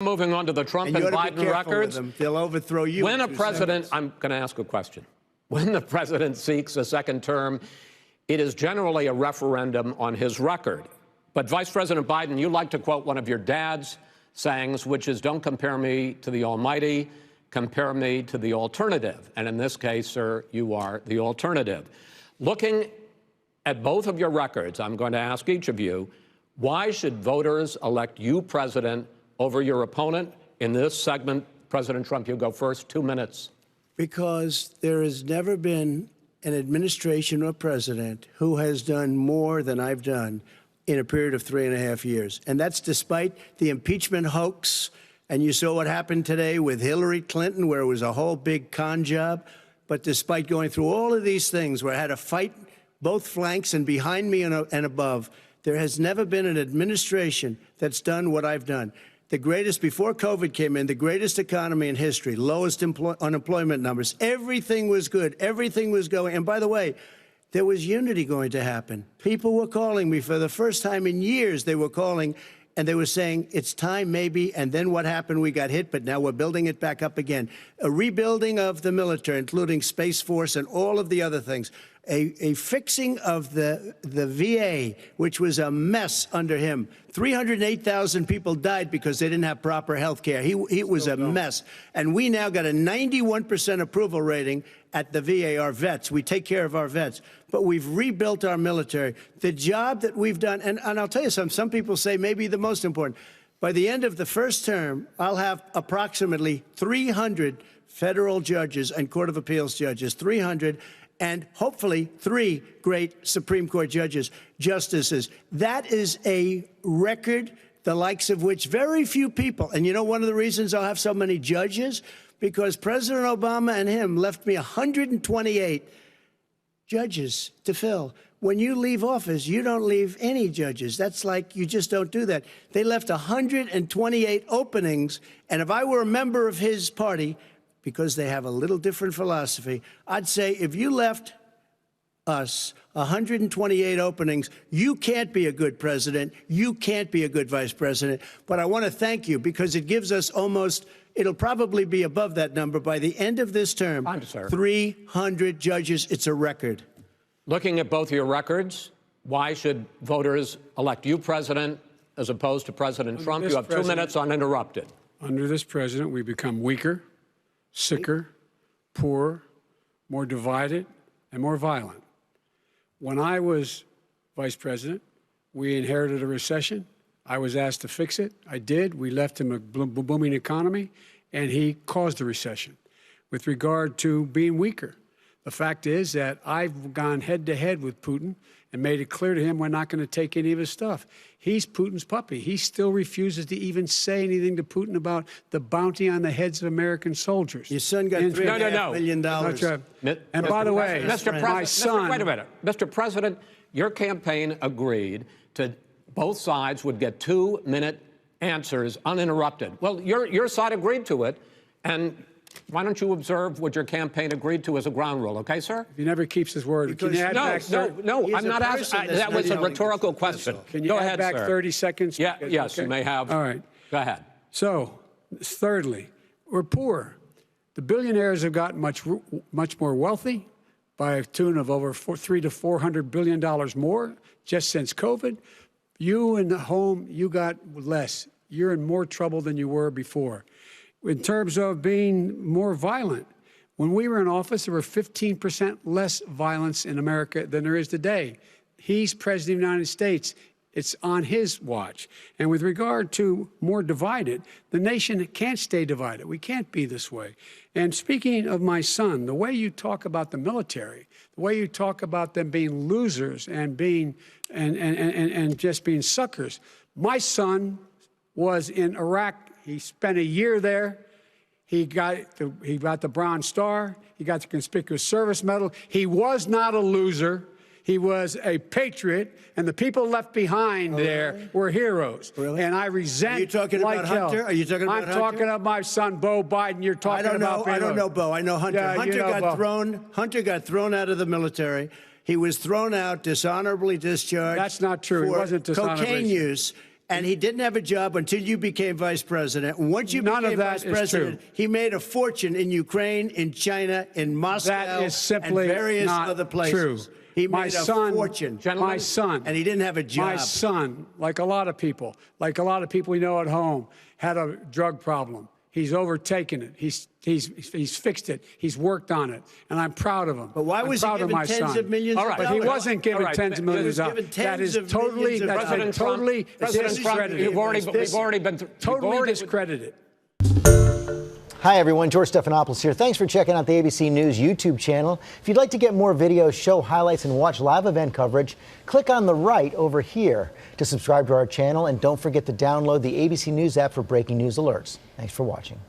Moving on to the Trump and Biden records. They'll overthrow you. When a president, I'm going to ask a question. When the president seeks a second term, it is generally a referendum on his record. But Vice President Biden, you like to quote one of your dad's sayings, which is, don't compare me to the almighty, compare me to the alternative. And in this case, sir, you are the alternative. Looking at both of your records, I'm going to ask each of you, why should voters elect you president over your opponent? In this segment, President Trump, you go first, 2 minutes. Because there has never been an administration or president who has done more than I've done in a period of 3.5 years. And that's despite the impeachment hoax. And you saw what happened today with Hillary Clinton, where it was a whole big con job. But despite going through all of these things, where I had to fight both flanks and behind me and above, there has never been an administration that's done what I've done. The greatest, before COVID came in, the greatest economy in history, lowest unemployment numbers. Everything was good. Everything was going. And by the way, there was unity going to happen. People were calling me for the first time in years. They were calling and they were saying, it's time maybe. And then what happened? We got hit, but now we're building it back up again. A rebuilding of the military, including Space Force and all of the other things. A fixing of the VA, which was a mess under him. 308,000 people died because they didn't have proper health care. He was a mess. And we now got a 91% approval rating at the VA, our vets. We take care of our vets. But we've rebuilt our military. The job that we've done, and I'll tell you something, some people say maybe the most important. By the end of the first term, I'll have approximately 300 federal judges and Court of Appeals judges, 300, and hopefully 3 great Supreme Court justices. That is a record, the likes of which very few people, and you know one of the reasons I'll have so many judges? Because President Obama and him left me 128 judges to fill. When you leave office, you don't leave any judges. That's like, you just don't do that. They left 128 openings, and if I were a member of his party, because they have a little different philosophy, I'd say if you left us 128 openings, you can't be a good president, you can't be a good vice president. But I want to thank you because it gives us almost, it'll probably be above that number by the end of this term. 300 judges, it's a record. Looking at both your records, why should voters elect you president as opposed to President Trump? You have 2 minutes uninterrupted. Under this president, we become weaker, sicker, poorer, more divided, and more violent. When I was vice president, we inherited a recession. I was asked to fix it. I did. We left him a booming economy, and he caused a recession. With regard to being weaker, the fact is that I've gone head-to-head with Putin and made it clear to him we're not going to take any of his stuff. He's Putin's puppy. He still refuses to even say anything to Putin about the bounty on the heads of American soldiers. Your son got $3.5 million. And by the way, my son... Wait a minute. Mr. President, your campaign agreed to both sides would get 2-minute answers uninterrupted. Well, your side agreed to it, and why don't you observe what your campaign agreed to as a ground rule, okay, sir? He never keeps his word. Can you add no, I'm not asking. That was a rhetorical question. Can you add back 30 seconds? Yeah, yes, okay. You may have. All right. Go ahead. So, thirdly, we're poor. The billionaires have gotten much more wealthy by a tune of over $300 to $400 billion more just since COVID. You in the home, you got less. You're in more trouble than you were before. In terms of being more violent, when we were in office, there were 15% less violence in America than there is today. He's president of the United States. It's on his watch. And with regard to more divided, the nation can't stay divided. We can't be this way. And speaking of my son, the way you talk about the military, the way you talk about them being losers and being and just being suckers, my son was in Iraq. He spent a year there. He got the Bronze Star. He got the Conspicuous Service Medal. He was not a loser. He was a patriot, and the people left behind there were heroes. Really? And I resent. Are you talking about Hunter? Are you talking about Hunter? I'm talking about my son, Bo Biden. You're talking about. I don't know Bo. I know Hunter. Yeah, Hunter got thrown out of the military. He was thrown out, dishonorably discharged. That's not true. He wasn't dishonorably. Cocaine use. And he didn't have a job until you became vice president. And once you None of became that vice is president, true. he made a fortune in Ukraine, in China, in Moscow, That is simply and various not other places. true. He My made son, a fortune. my son, and he didn't have a job. My son, like a lot of people we know at home, had a drug problem. He's overtaken it. He's fixed it. He's worked on it, and I'm proud of him. But why was he proud of given my tens son. of millions All of right. But he dollars? wasn't given All right. tens of millions He of was given dollars. That tens is of totally, millions of that's dollars. totally President Trump, discredited. we've already been Totally discredited. Hi, everyone. George Stephanopoulos here. Thanks for checking out the ABC News YouTube channel. If you'd like to get more videos, show highlights, and watch live event coverage, click on the right over here to subscribe to our channel. And don't forget to download the ABC News app for breaking news alerts. Thanks for watching.